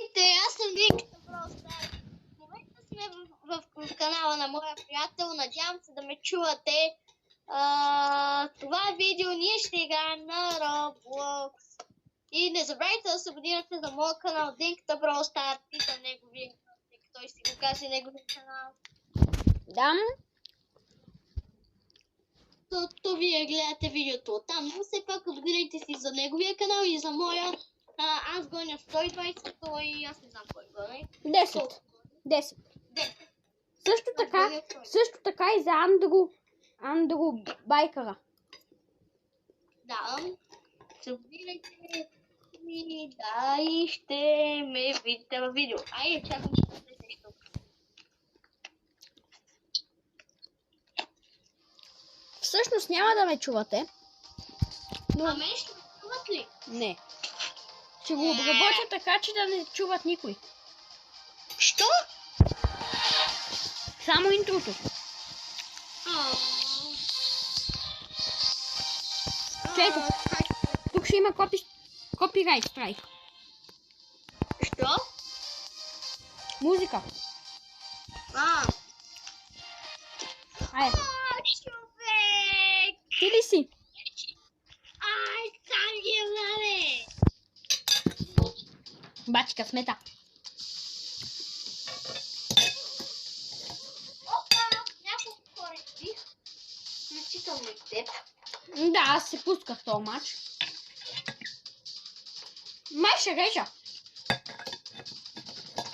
Здравейте, аз съм Винката Бростар. В момента сме в канала на моя приятел. Надявам се да ме чувате. Това видео ние ще играем на Roblox. И не забравяйте да се абонирате за моя канал Винката Бростар и за неговия, той си го каза неговия канал. Да. То вие гледате видеото оттам, но все пак абонирайте си за неговия канал и за моя. Аз гоня 120, той аз не знам кой гони. 10. Също така и за Андро Байкара. Да. Абонирайте ми, да, и ще ме видите във видео. Айде, чакам, че се сещам. Всъщност няма да ме чувате. Но... А мен ще ме чуват ли? Не. Ще го обработя така, че да не чуват никой. Що? Само интрото. Ето, тук ще има копирайт страйк. Що? Музика. Айде. Човек! Ти ли си? Ай, сам ги владе! Бачка смета. Опа! Няколко хора бих. Включително и теб. Да, аз се пусках този матч. Май ще режа.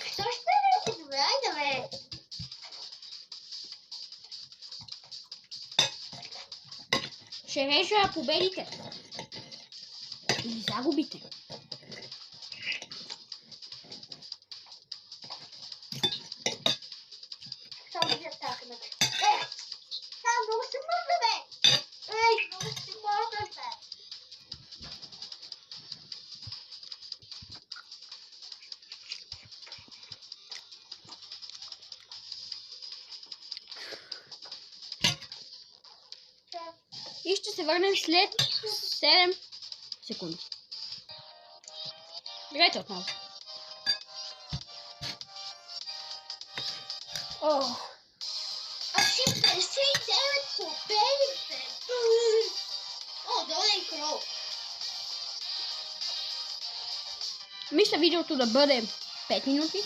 Що ще рече? Добре, айде бе! Ще режа победите. Или загубите. Само да такнат. Там много се мърда, бе! Ей, много се мърда, бе! И ще се върнем след 7 секунди. Играйте отново. Аз си 59 победи, бе! О, долен крол! Мисля видеото да бъде 5 минути.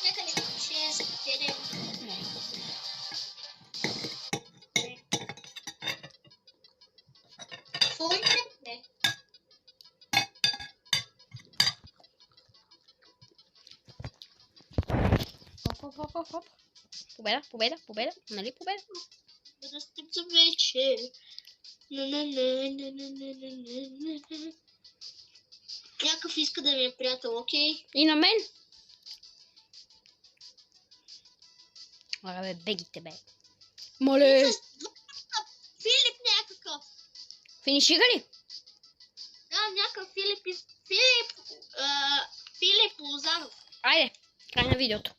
Някъде 6-7. Слушайте, не. Хоп. Победа. Нали победа? Разтъпца вече. Някакъв иска да ми е приятел, окей? И на мен. Абе, бегите, бе. Моле. Филип някакъв. Финишира ли? Да, някакъв Филип Лозанов. Айде, край на видеото.